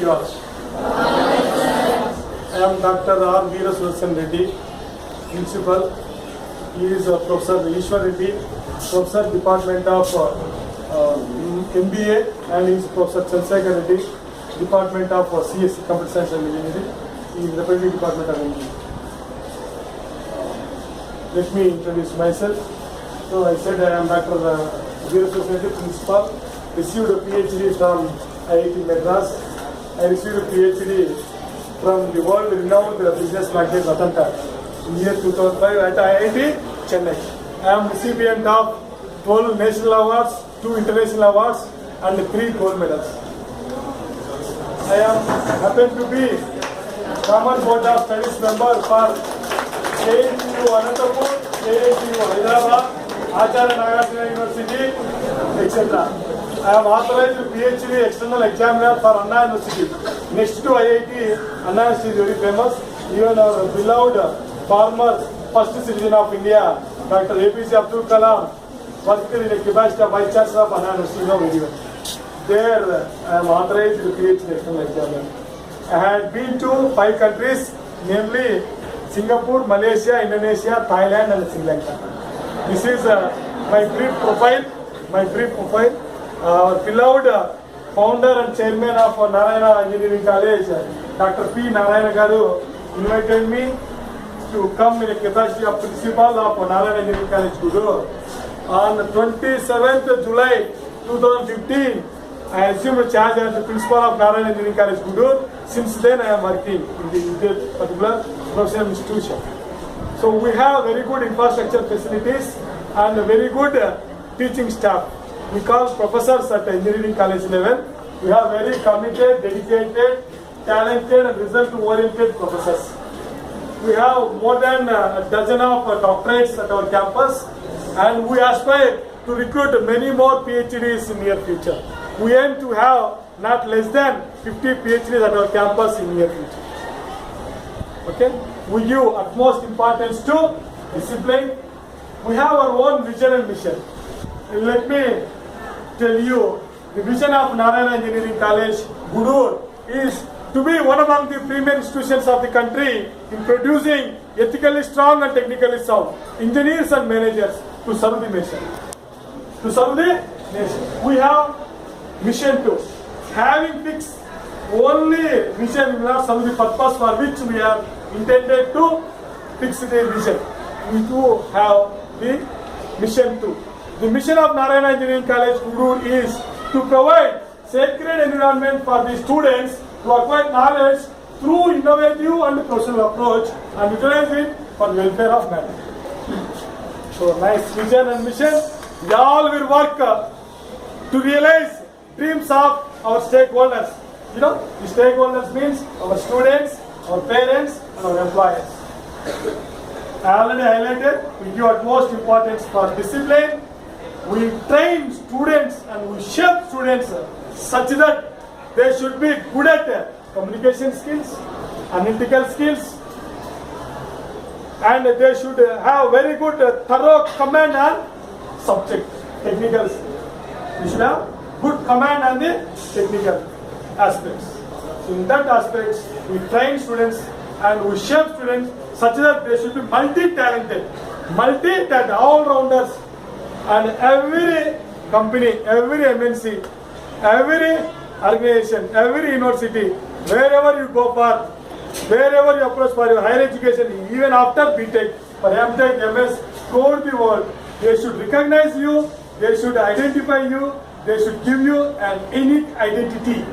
you all. I am Dr. R.Veerasudharshan Reddy, Principal. He is Professor Ishwar Reddy, Professor Department of MBA, and he is Professor Chandrasekhar Reddy, Department of CSE, Computer Science and Engineering. He is representing Department of Engineering. Let me introduce myself. So I said I am Dr. Veerasudharshan Reddy, Principal. Received a PhD from IIT Madras. I received a PhD from the world-renowned business magazine Ratan Tata in year 2005 at IIT Chennai. I am recipient of 12 national awards, 2 international awards, and 3 gold medals. I am happen to be Common Board of Studies member for ANTU Anantapur, ANTU Hyderabad, Acharya Nagarjuna University, etc. I am authorized PhD external examiner for Anna University. Next to IIT, Anna University is very famous. Even our beloved former first citizen of India, Dr. APJ Abdul Kalam, worked in the capacity of Vice Chancellor of Anna University. You know very well. There, I am authorized PhD external examiner. I had been to 5 countries, namely Singapore, Malaysia, Indonesia, Thailand, and Sri Lanka. This is my brief profile. Our beloved founder and chairman of Narayana Engineering College, Dr. P. Narayana Garu, invited me to come in a capacity of principal of Narayana Engineering College, Gudur. On 27th July 2015, I assumed charge as the principal of Narayana Engineering College, Gudur. Since then, I am working in this particular professional institution. So we have very good infrastructure facilities and a very good teaching staff. We call professors at engineering college level. We have very committed, dedicated, talented and result-oriented professors. We have more than a dozen of doctorates at our campus, and we aspire to recruit many more PhDs in near future. We aim to have not less than 50 PhDs at our campus in near future. Okay? We give utmost importance to discipline. We have our own vision and mission. Let me tell you, the vision of Narayana Engineering College, Gudur, is to be one among the premier institutions of the country in producing ethically strong and technically sound engineers and managers to serve the nation. We have mission 2. Having fixed only vision will not serve the purpose for which we are intended to fix the vision. We do have the mission 2. The mission of Narayana Engineering College, Gudur, is to provide sacred environment for the students to acquire knowledge through innovative and professional approach and utilize it for the welfare of man. So nice vision and mission. We all will work to realize dreams of our stakeholders. You know, the stakeholders means our students, our parents, and our employers. I already highlighted, we give utmost importance for discipline. We train students and we shape students such that they should be good at communication skills, analytical skills, and they should have very good thorough command on subject, technical skills. We should have good command on the technical aspects. So in that aspects, we train students and we shape students such that they should be multi-talented, all-rounders. And every company, every MNC, every organization, every university, wherever you go for, wherever you approach for your higher education, even after BTech, for MTech, MS, throughout the world, they should recognize you, they should identify you, they should give you an unique identity.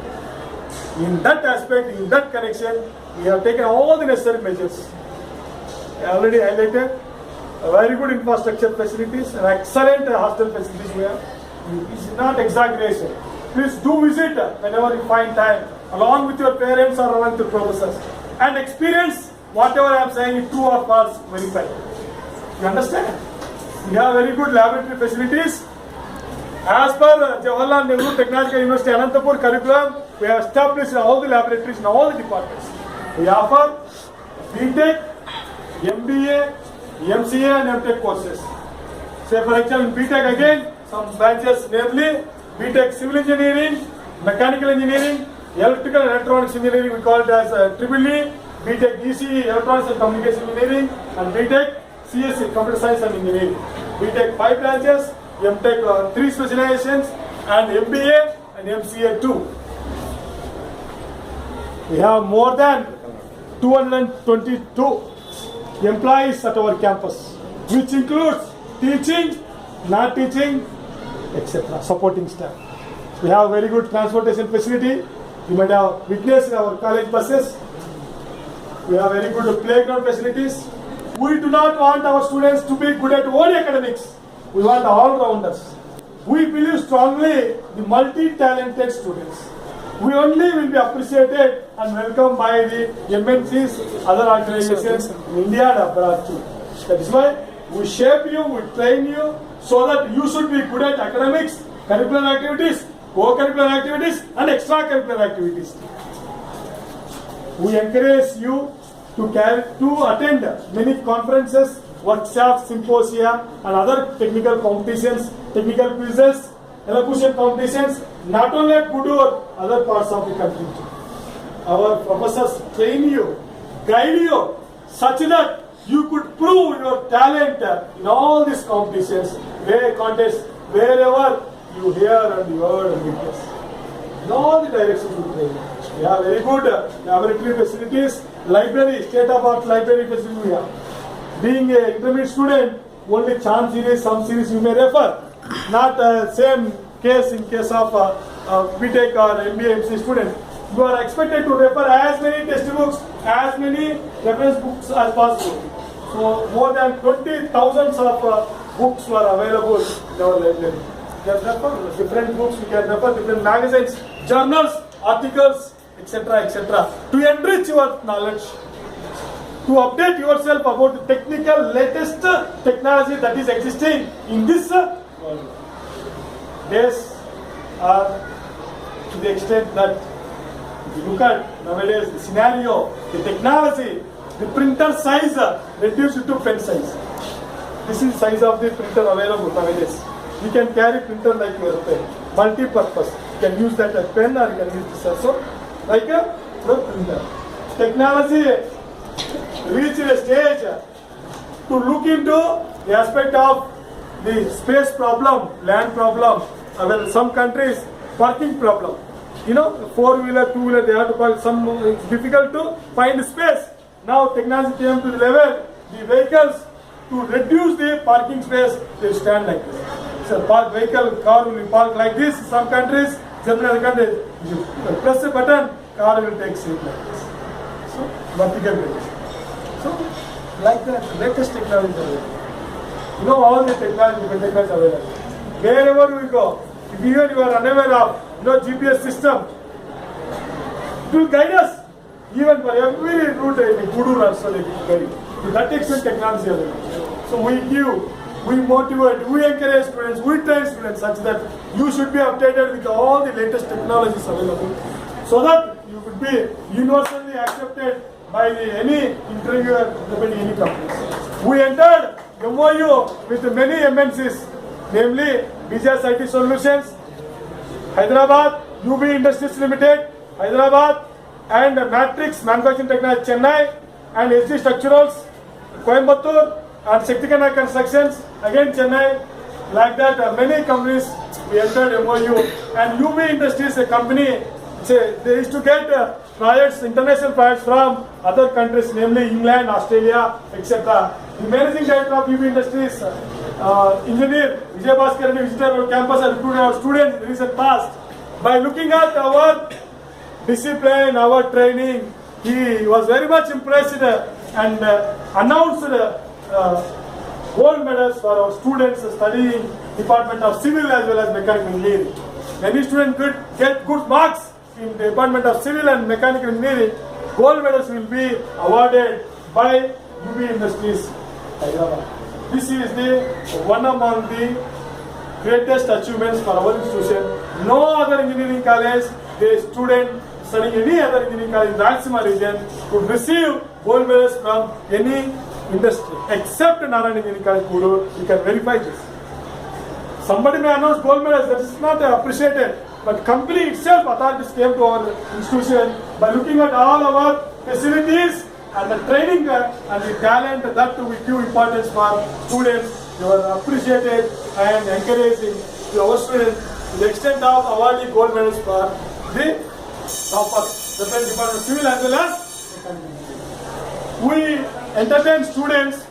In that aspect, in that connection, we have taken all the necessary measures. I already highlighted. Very good infrastructure facilities and excellent hostel facilities we have. It's not exaggeration. Please do visit whenever you find time, along with your parents or along with your professors, and experience whatever I am saying is true or false, verify. You understand? We have very good laboratory facilities. As per Jawaharlal Nehru Technological University Anantapur curriculum, we have established all the laboratories in all the departments. We offer BTech, MBA, MCA and MTech courses. Say for example, in BTech again, some branches namely BTech Civil Engineering, Mechanical Engineering, Electrical and electronics engineering, we call it as EEE, BTech ECE, electronics and communication engineering, and BTech CSE, computer science and engineering. BTech 5 branches, MTech 3 specializations, and MBA and MCA 2. We have more than 222 employees at our campus, which includes teaching, not teaching, etc., supporting staff. We have very good transportation facility. You might have witnessed our college buses. We have very good playground facilities. We do not want our students to be good at only academics. We want all-rounders. We believe strongly the multi-talented students. We only will be appreciated and welcomed by the MNCs, other organizations in India and abroad too. That is why we shape you, we train you, so that you should be good at academics, curricular activities, co-curricular activities, and extracurricular activities. We encourage you to attend many conferences, workshops, symposia, and other technical competitions, technical quizzes, elocution competitions, not only at Gudur, other parts of the country. Our professors train you, guide you, such that you could prove your talent in all these competitions, contests, wherever you hear and you heard and witness. In all the directions we train. We have very good laboratory facilities, library, state-of-art library facility we have. Being an intermediate student, only chant series, some series you may refer. Not same case in case of BTech or MBA, MC student. You are expected to refer as many textbooks, as many reference books as possible. So more than 20,000 of books were available in our library. You can refer different books, you can refer different magazines, journals, articles, etc., etc. to enrich your knowledge, to update yourself about the technical latest technology that is existing in this world. Days are to the extent that if you look at nowadays the scenario, the technology, the printer size reduced to pen size. This is the size of the printer available nowadays. You can carry printer like your pen, multi-purpose. You can use that as pen or you can use this also like a printer. Technology reached a stage to look into the aspect of the space problem, land problem, some countries parking problem. You know, 4-wheeler, 2-wheeler, they have to park. Some it's difficult to find space. Now technology came to the level, the vehicles, to reduce the parking space, they stand like this. So vehicle, car will be parked like this. Some countries, certain other countries, you press a button, car will take seat like this. So vertical range. So like that, latest technology available. You know all the technology, available. Wherever we go, if even you are unaware of GPS system, it will guide us. Even for every route in Gudur also they will guide. To that extent technology available. So we give, we motivate, we encourage students, we train students such that you should be updated with all the latest technologies available, so that you could be universally accepted by any interviewer in any companies. We entered MOU with many MNCs, namely Vijas IT Solutions, Hyderabad, UB Industries Limited, Hyderabad, and Matrix Manufacturing Technology, Chennai, and SG Structurals, Coimbatore, and Shaktikana Constructions, again Chennai. Like that, many companies we entered MOU, and UB Industries, a company, they used to get projects, international projects from other countries, namely England, Australia, etc. The managing director of UB Industries, engineer Vijay Bhaskar, visited our campus and recruited our students in the recent past. By looking at our discipline, our training, he was very much impressed and announced gold medals for our students studying Department of Civil as well as Mechanical Engineering. Many students could get good marks in the Department of Civil and Mechanical Engineering. Gold medals will be awarded by UB Industries, Hyderabad. This is the one among the greatest achievements for our institution. No other engineering college, the student studying any other engineering college in the Rayalaseema region could receive gold medals from any industry except Narayana Engineering College, Gudur. You can verify this. Somebody may announce gold medals, that is not appreciated. but company itself, authorities came to our institution by looking at all our facilities and the training and the talent that we give importance for students. You are appreciated and encouraging our students to the extent of awarding gold medals for the toppers, different departments, civil as well as mechanical. We entertain students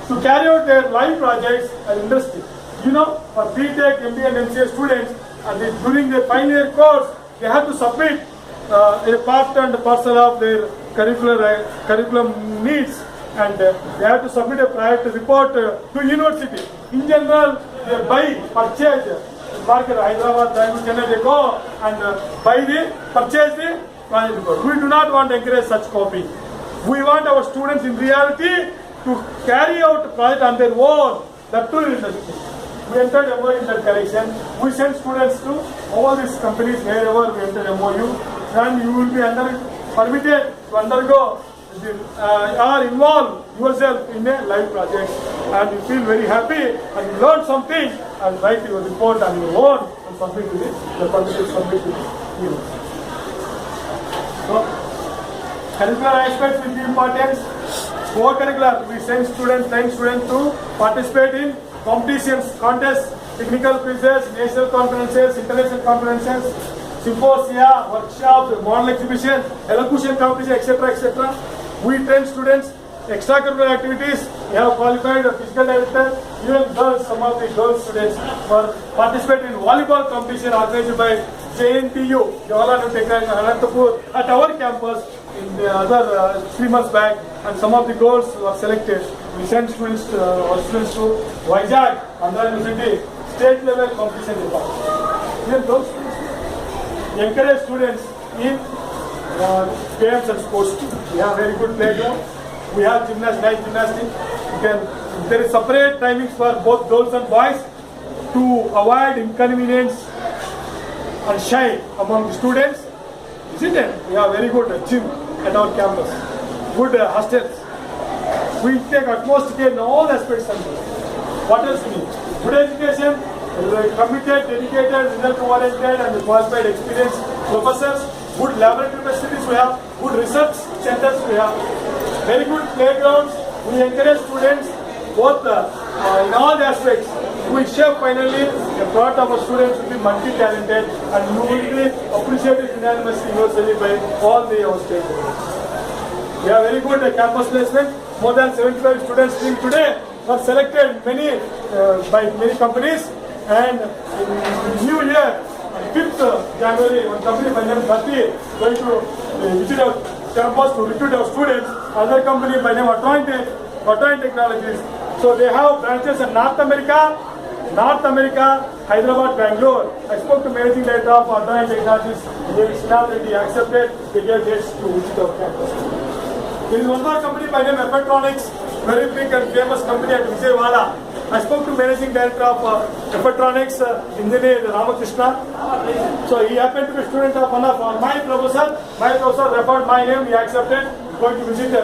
to carry out their life projects and industry. You know, for BTech, MBA and MCA students, during their final year course, they have to submit a part and parcel of their curriculum needs, and they have to submit a project report to university. In general, they buy, purchase, market Hyderabad, Bangalore, Chennai, they go and purchase the project report. We do not want to encourage such copy. We want our students in reality to carry out the project on their own, that too in industry. We entered MOU in that direction. We send students to all these companies wherever we enter MOU, and you will be permitted to undergo or involve yourself in a live project, and you feel very happy and you learn something and write your report on your own and submit to the permission submit to the university. So, curricular aspects will be important. Co-curricular, we send students, train students to participate in competitions, contests, technical quizzes, national conferences, international conferences, symposia, workshops, model exhibition, elocution competition, etc., etc. We train students, extracurricular activities. We have qualified physical director, even girls, some of the girl students for participate in volleyball competition organized by JNTU, Jawaharlal Nehru Anantapur, at our campus in the other 3 months back, and some of the girls were selected. We sent students to Vizag, Andhra University, state level competition department. Even those students encourage students in games and sports. We have very good playground. We have night gymnastics. There is separate timings for both girls and boys to avoid inconvenience and shine among the students. Isn't it? We have very good gym at our campus. Good hostels. We take utmost care in all aspects of this. What else we need? Good education, committed, dedicated, result-oriented and qualified experienced professors, good laboratory facilities we have, good research centers we have, very good playgrounds. We encourage students both in all the aspects. We share finally a part of our students will be multi-talented and you will be appreciated unanimously universally by all the our stakeholders. We have very good campus placement. More than 75 students till today were selected by many companies, and in New Year, 5th January, one company by name Gati going to visit our campus to recruit our students. Other company by name Attorney Technologies. So they have branches in North America, Hyderabad, Bangalore. I spoke to managing director of Attorney Technologies. He accepted. They gave dates to visit our campus. There is one more company by name Effortronics, very big and famous company at Vijayawada. I spoke to managing director of Effortronics, engineer Ramakrishna. So he happened to be a student of one of my professor. My professor referred my name, he accepted. Going to visit the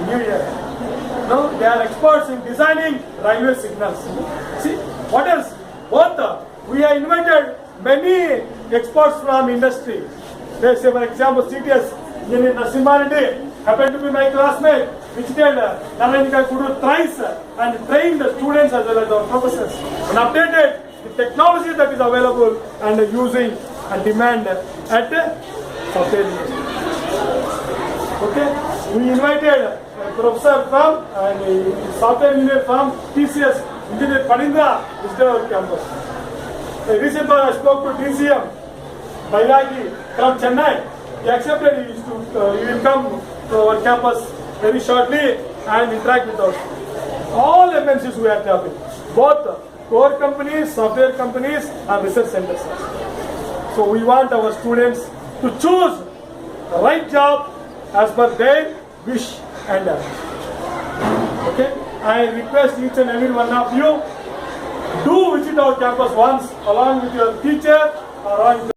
New Year. No, they are experts in designing railway signals. See, what else? We have invited many experts from industry. They say, for example, CTS. Engineer Narasimha happened to be my classmate, visited Narayana Gudur thrice and trained the students as well as our professors and updated the technology that is available and using and demand at software university. Okay, we invited a professor from and a software engineer from TCS, Engineer Panindra, visited our campus. Recently I spoke to DCM, Bairagi from Chennai. He accepted he will come to our campus very shortly and interact with us. All MNCs we are tapping, both core companies, software companies and research centers. So we want our students to choose the right job as per their wish and desire. Okay? I request each and every one of you, do visit our campus once along with your teacher or along with